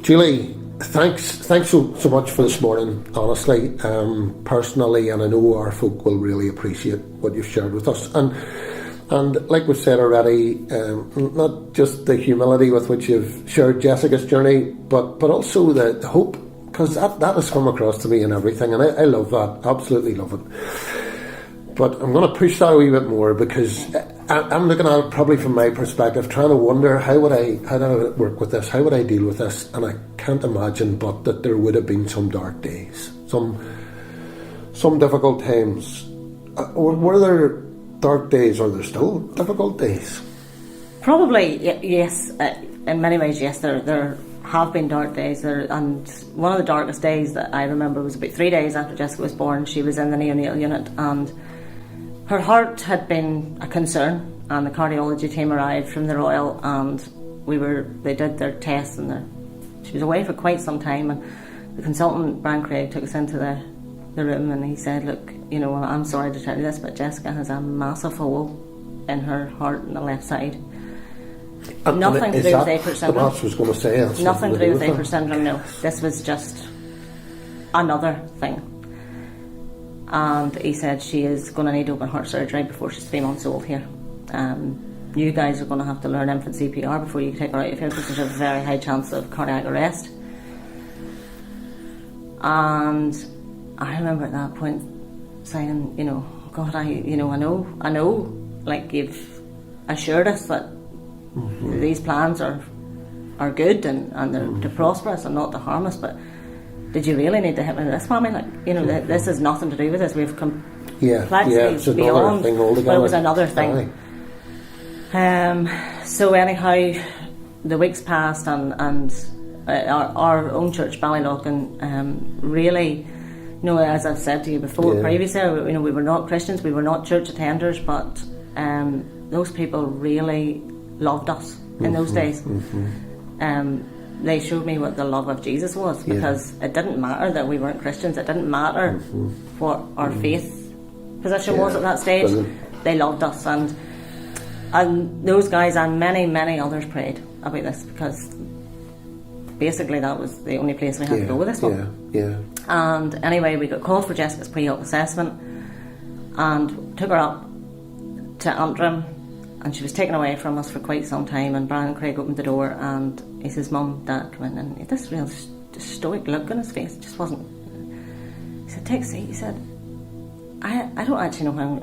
Julie, thanks so much for this morning, honestly, personally, and I know our folk will really appreciate what you've shared with us. And like we've said already, not just the humility with which you've shared Jessica's journey, but also the hope, because that has come across to me in everything, and I love that, absolutely love it. But I'm going to push that a wee bit more, because I'm looking at it probably from my perspective, trying to wonder how do I work with this, how would I deal with this, and I can't imagine but that there would have been some dark days, some difficult times. Were there dark days? Are there still difficult days? Probably, yes. In many ways, yes. There have been dark days. And one of the darkest days that I remember was about 3 days after Jessica was born. She was in the neonatal unit, and her heart had been a concern. And the cardiology team arrived from the Royal, and they did their tests, and she was away for quite some time. And the consultant, Brian Craig, took us into the room, and he said, "Look, I'm sorry to tell you this, but Jessica has a massive hole in her heart on the left side. Nothing to do with Apert syndrome." I was going to say nothing to do with Apert syndrome. No, this was just another thing. And he said she is going to need open heart surgery before she's 3 months old here. You guys are going to have to learn infant CPR before you take her out of here, because there's a very high chance of cardiac arrest. And I remember at that point saying, God, I know, like, you've assured us that these plans are good and they're to prosper us and not to harm us, but did you really need to hit me with this, Mommy? Like, this has nothing to do with this. We've it's beyond, thing altogether. But it was another thing. So anyhow, the weeks passed, and our own church, Ballyloughlin, really, as I've said to you before, previously, we were not Christians, we were not church attenders, but those people really loved us in those days. They showed me what the love of Jesus was, because it didn't matter that we weren't Christians, it didn't matter what our faith position was at that stage. Brilliant. They loved us, and those guys and many others prayed about this, because basically that was the only place we had to go with this one. And anyway, we got called for Jessica's pre-op assessment and took her up to Antrim, and she was taken away from us for quite some time. And Brian Craig opened the door and he says, "Mum, Dad, come in." And he had this real stoic look on his face. It just wasn't. He said, "Take a seat." He said, I don't actually know how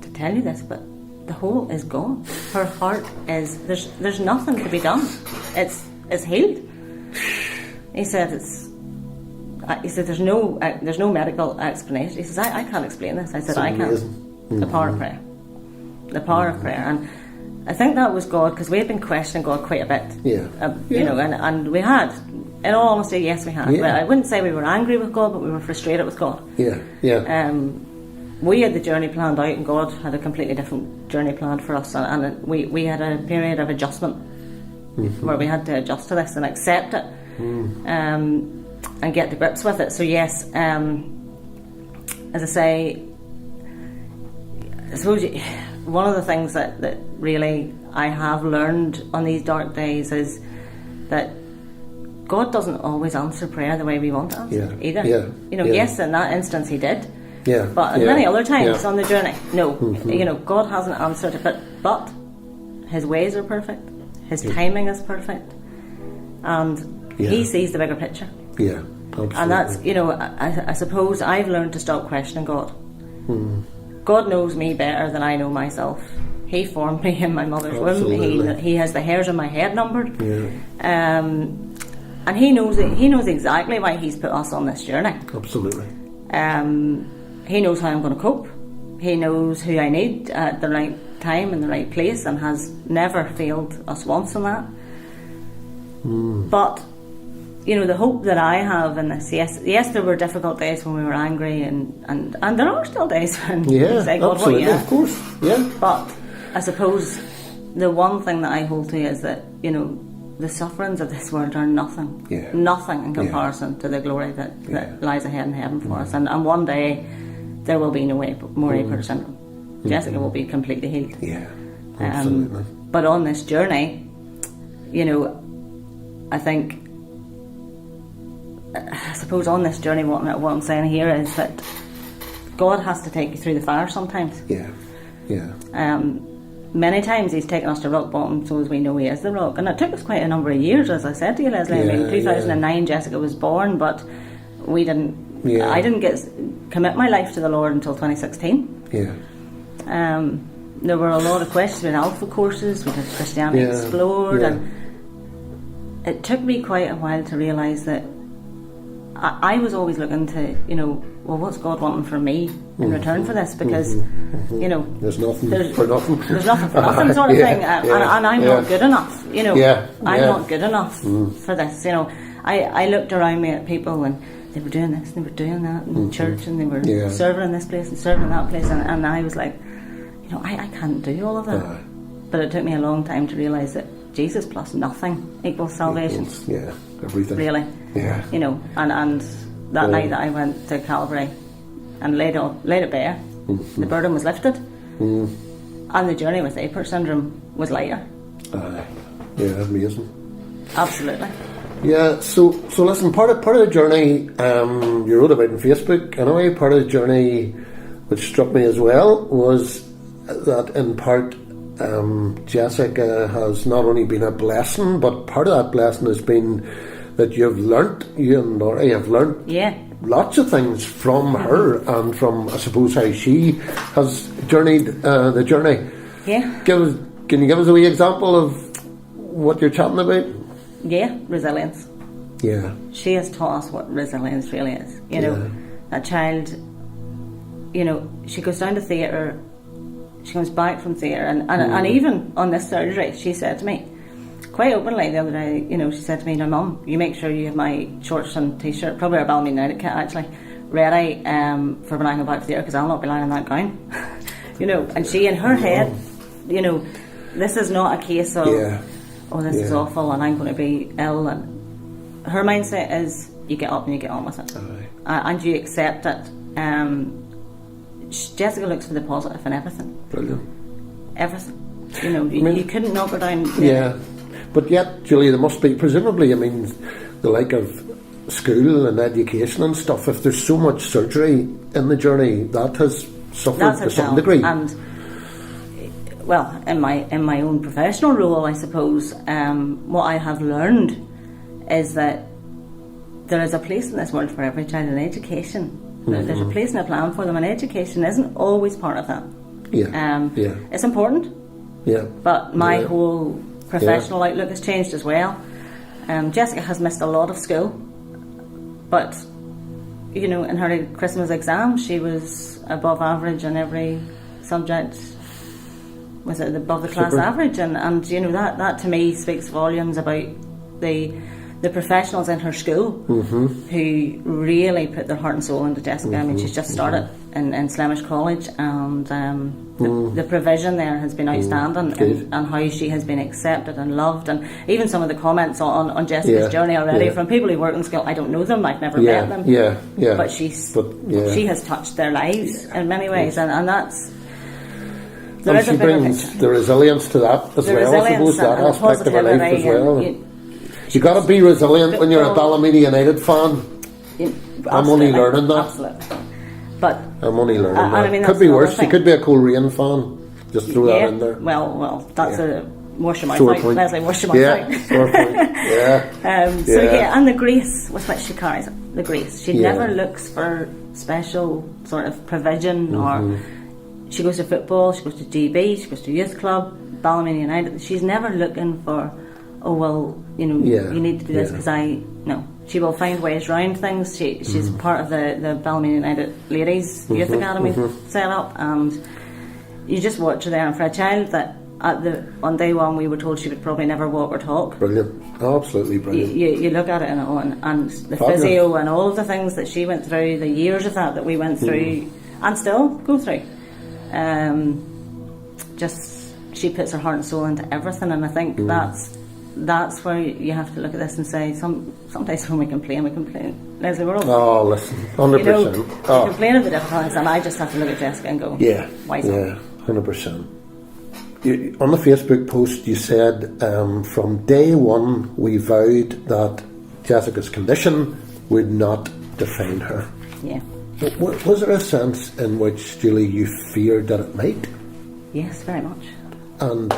to tell you this, but the hole is gone. Her heart is, there's nothing to be done. It's healed. He said there's no medical explanation. He says, I can't explain this. I said, I can. The power of prayer. The power of prayer. And I think that was God, because we had been questioning God quite a bit. And we had, in all honesty, yes, we had. Well, I wouldn't say we were angry with God, but we were frustrated with God. We had the journey planned out, and God had a completely different journey planned for us. And we had a period of adjustment where we had to adjust to this and accept it. And get to grips with it. So yes, as I say, I suppose one of the things that really I have learned on these dark days is that God doesn't always answer prayer the way we want to answer either. Yes, in that instance He did. But many other times on the journey, no. God hasn't answered it, but His ways are perfect. His timing is perfect, and He sees the bigger picture. Absolutely. And that's, I suppose I've learned to stop questioning God. God knows me better than I know myself. He formed me in my mother's womb. He has the hairs on my head numbered. And He knows exactly why He's put us on this journey. Absolutely. He knows how I'm going to cope. He knows who I need at the right time in the right place, and has never failed us once on that. But the hope that I have in this, yes, there were difficult days when we were angry, and there are still days when we say, God, absolutely, of course, But I suppose the one thing that I hold to is that, the sufferings of this world are nothing in comparison to the glory that lies ahead in heaven for us. And one day there will be no more Apert syndrome. Jessica will be completely healed. Absolutely. But on this journey, I think I suppose on this journey, what I'm saying here is that God has to take you through the fire sometimes. Yeah. Many times He's taken us to rock bottom, so as we know He is the rock. And it took us quite a number of years, as I said to you, Leslie. I mean, 2009, Jessica was born, but we didn't. Yeah. I didn't commit my life to the Lord until 2016. Yeah. There were a lot of questions. We had Alpha courses, we did Christianity Explored, and it took me quite a while to realise that I was always looking to, well, what's God wanting from me in return for this? Because, there's nothing for nothing. There's nothing for nothing sort of thing. And I'm not good enough, I'm not good enough for this, I looked around me at people and they were doing this, and they were doing that in church, and they were serving in this place and serving in that place, and I was like, I can't do all of that. But it took me a long time to realise that Jesus plus nothing equals salvation. Everything. Really. Yeah. And that night that I went to Calvary and laid it bare, the burden was lifted, and the journey with Apert syndrome was lighter. Amazing. Absolutely. Yeah, so listen, part of the journey you wrote about on Facebook, anyway, part of the journey which struck me as well was that in part Jessica has not only been a blessing, but part of that blessing has been that you and Laurie have learnt lots of things from her and from, I suppose, how she has journeyed the journey. Yeah. Can you give us a wee example of what you're chatting about? Yeah, resilience. Yeah. She has taught us what resilience really is. That child, she goes down to theatre, she comes back from theatre, and even on this surgery, she said to me, quite openly the other day, she said to me, "Now, Mum, you make sure you have my shorts and t-shirt, probably our Ballymena United kit actually, ready for when I go back to theatre, because I'll not be lying in that gown." And she, in her head, this is not a case of, this is awful and I'm going to be ill. And her mindset is, you get up and you get on with it. And you accept it. Jessica looks for the positive in everything. Brilliant. Everything. You couldn't knock her down. Yeah. But yet, Julie, there must be, presumably, the like of school and education and stuff, if there's so much surgery in the journey, that has suffered to some degree. And, well, in my own professional role, I suppose, what I have learned is that there is a place in this world for every child in education. There's a place and a plan for them, and education isn't always part of that. It's important. But my whole professional outlook has changed as well. Jessica has missed a lot of school, but in her Christmas exam she was above average in every subject. Was it above the class average? And that to me speaks volumes about the professionals in her school who really put their heart and soul into Jessica. I mean, she's just started in Slemish College, and the provision there has been outstanding, and how she has been accepted and loved, and even some of the comments on Jessica's journey already from people who work in school. I don't know them, I've never met them, but she has touched their lives in many ways, and that's. And she brings the resilience to that as well, I suppose, that aspect of her life as well. You got to be resilient when you're a Ballymena United fan. I'm only learning that. Absolutely. But I'm only learning that. I mean, could be worse. You could be a Coleraine fan. Just throw that in there. Well, that's a wash your mouth out. Leslie, wash your mouth out. Sore point. And the grace with which she carries it. The grace. She never looks for special sort of provision or. She goes to football, she goes to GB, she goes to youth club, Ballymena United. She's never looking for, you need to do this because no. She will find ways around things. She's part of the Ballymena United Ladies Youth Academy set up, and you just watch her there. And for a child that on day one we were told she would probably never walk or talk. Brilliant, absolutely brilliant. You look at it and the physio and all of the things that she went through, the years of that we went through and still go through. She puts her heart and soul into everything, and I think that's where you have to look at this and say, sometimes when we complain, Leslie, we're all listen, 100%. We complain of the difficulties, and I just have to look at Jessica and go, why is that? 100%. On the Facebook post you said, from day one we vowed that Jessica's condition would not define her. Yeah. Was there a sense in which, Julie, you feared that it might? Yes, very much. And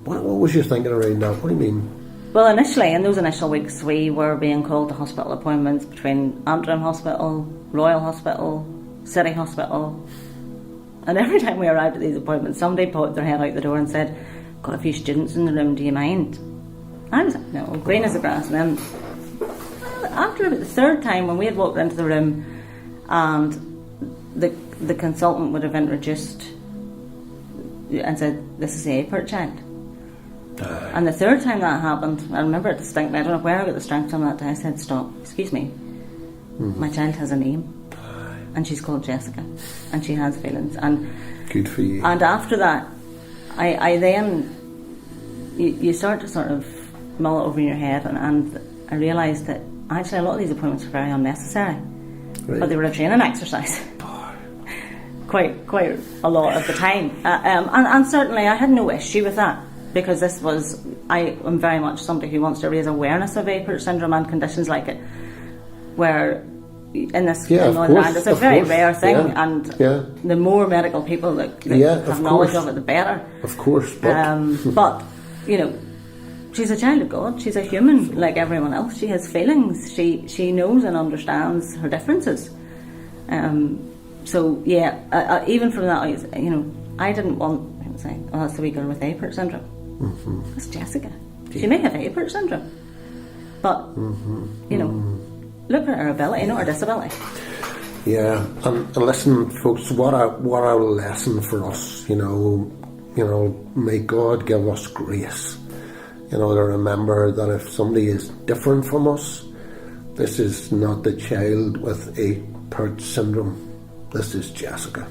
what was your thinking around that? What do you mean? Well, initially, in those initial weeks, we were being called to hospital appointments between Antrim Hospital, Royal Hospital, City Hospital. And every time we arrived at these appointments, somebody poked their head out the door and said, "Got a few students in the room, do you mind?" I was like, no, green as the grass. And then after about the third time, when we had walked into the room and the consultant would have introduced and said, "This is the APERT child." And the third time that happened, I remember it distinctly. I don't know where I got the strength from that day. I said, "Stop, excuse me. My child has a name, and she's called Jessica, and she has feelings." And good for you. And after that, I then you start to sort of mull it over in your head, and I realised that actually a lot of these appointments were very unnecessary, Right. but they were a training exercise. Quite a lot of the time, and certainly I had no issue with that, because I am very much somebody who wants to raise awareness of APERT syndrome and conditions like it, where in Northern Ireland it's a very rare thing, and the more medical people that have knowledge of it, the better. Of course, but you know, she's a child of God. She's a human like everyone else. She has feelings. She knows and understands her differences. So yeah, even from that, I didn't want to say, "Oh, that's the wee girl with APERT syndrome." Mm-hmm. That's Jessica. She may have APERT syndrome, but look at her ability, not her disability. Yeah, and listen, folks. What a lesson for us. May God give us grace. To remember that if somebody is different from us, this is not the child with APERT syndrome. This is Jessica,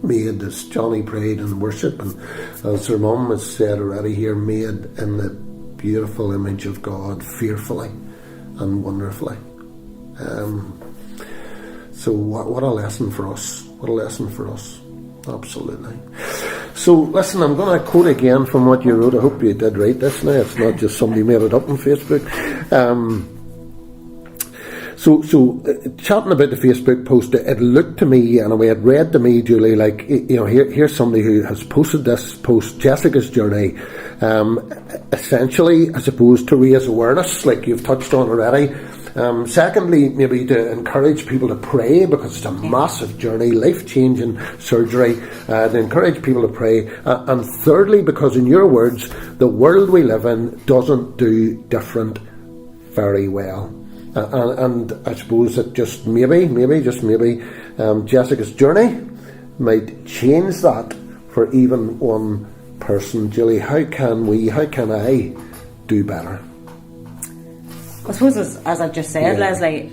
made, as Johnny prayed in worship, and as her mum has said already here, made in the beautiful image of God, fearfully and wonderfully. So what a lesson for us. What a lesson for us. Absolutely. So listen, I'm going to quote again from what you wrote. I hope you did write this now. It's not just somebody made it up on Facebook. So chatting about the Facebook post, it looked to me, and it read to me, Julie, like, here's somebody who has posted this post, Jessica's journey, essentially, I suppose, to raise awareness, like you've touched on already. Secondly, maybe to encourage people to pray, because it's a massive journey, life-changing surgery, to encourage people to pray. And thirdly, because in your words, the world we live in doesn't do different very well. And I suppose that just maybe, Jessica's journey might change that for even one person. Julie, how can I do better? I suppose, as I've just said, Leslie,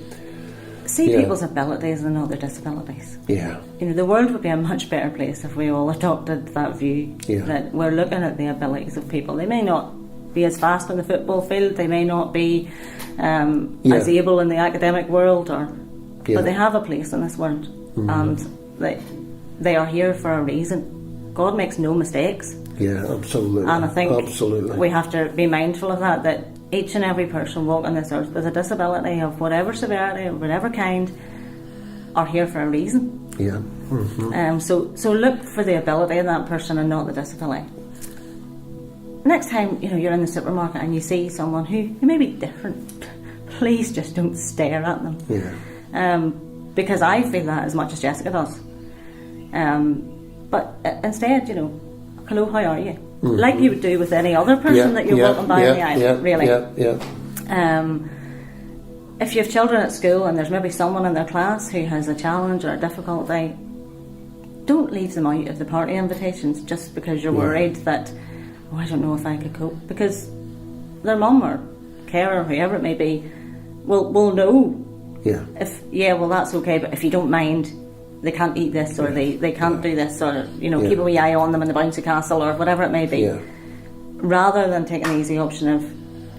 see people's abilities and not their disabilities. Yeah. The world would be a much better place if we all adopted that view, that we're looking at the abilities of people. They may not be as fast on the football field, they may not be as able in the academic world, but they have a place in this world, and they are here for a reason. God makes no mistakes. Yeah, absolutely. And I think we have to be mindful of that each and every person walking this earth with a disability of whatever severity or whatever kind are here for a reason. Yeah. Mm-hmm. So look for the ability in that person and not the disability. Next time you're in the supermarket and you see someone who may be different, please just don't stare at them. Yeah. Because I feel that as much as Jessica does. But instead, hello, how are you? Mm-hmm. Like you would do with any other person that you're walking by in the aisle, really. Yeah. If you have children at school and there's maybe someone in their class who has a challenge or a difficulty, don't leave them out of the party invitations just because you're worried that, I don't know if I could cope, because their mum or carer, whoever it may be, will know. Yeah. Well, that's okay, but if you don't mind, they can't eat this, or they can't do this, or keep a wee eye on them in the bouncy castle, or whatever it may be. Yeah. Rather than taking the easy option of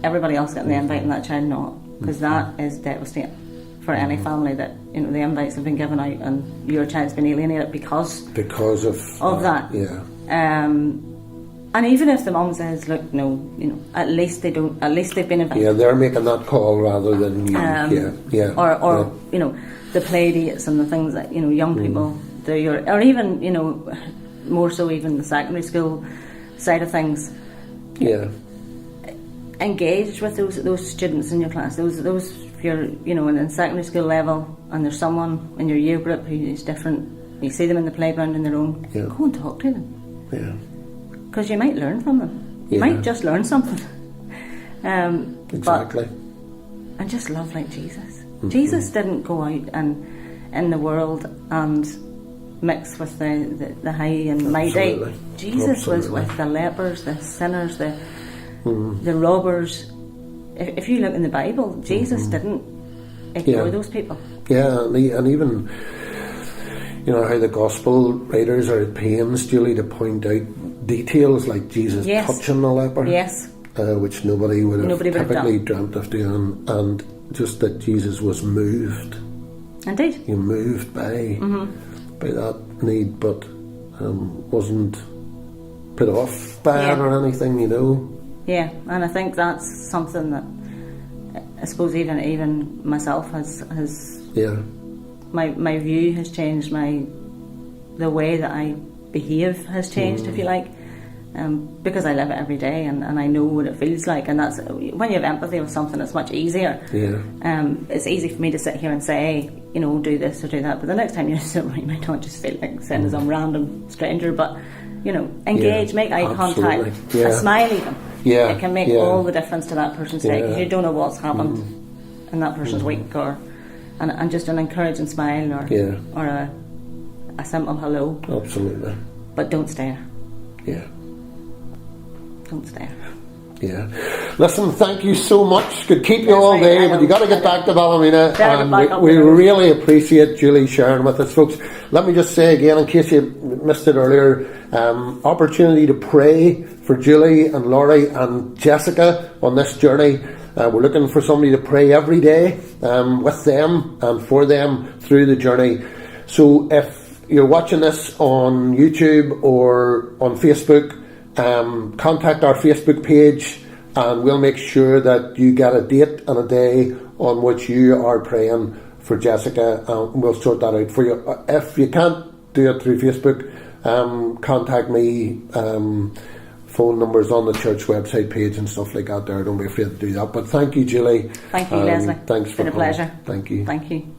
everybody else getting the invite and that child not, because that is devastating for any family that the invites have been given out and your child's been alienated because of that. Yeah. And even if the mum says, "Look, no," at least they've been invited. Yeah, they're making that call rather than you. Or the play dates and the things that young people do, or even more so even the secondary school side of things. Yeah. Engage with those students in your class. Those if you're in secondary school level and there's someone in your year group who's different. You see them in the playground on their own. Yeah. Go and talk to them. Yeah. Because you might learn from them. You might just learn something. Exactly. And just love like Jesus. Jesus didn't go out and in the world and mix with the high and mighty. Absolutely. Jesus was with the lepers, the sinners, the robbers. If you look in the Bible, Jesus didn't ignore those people. Yeah, and even how the gospel writers are at pains, Julie, to point out details like Jesus touching the leper, which nobody would have typically dreamt of doing, and just that Jesus was moved. Indeed. He moved by that need, but wasn't put off by it or anything, Yeah, and I think that's something that I suppose even myself has my view has changed, the way that I behave has changed, if you like, because I live it every day and I know what it feels like, and that's when you have empathy with something, it's much easier. It's easy for me to sit here and say, do this or do that, but the next time you sit around, you might not just feel like sending some random stranger, but engage, make eye contact, a smile even. It can make all the difference to that person's day, because you don't know what's happened in that person's week, and just an encouraging smile or a simple hello. Absolutely. But don't stare. Yeah. Don't stare. Yeah. Listen, thank you so much. Could keep you all day, but you got to get back to Ballymena. And we really appreciate Julie sharing with us, folks. Let me just say again, in case you missed it earlier, opportunity to pray for Julie and Laurie and Jessica on this journey. We're looking for somebody to pray every day with them and for them through the journey. So if you're watching this on YouTube or on Facebook, contact our Facebook page and we'll make sure that you get a date and a day on which you are praying for Jessica, and we'll sort that out for you. If you can't do it through Facebook, contact me. Phone numbers on the church website page and stuff like that there. Don't be afraid to do that. But thank you, Julie. Thank you, Leslie. Thanks for coming. It's been a pleasure. Thank you. Thank you.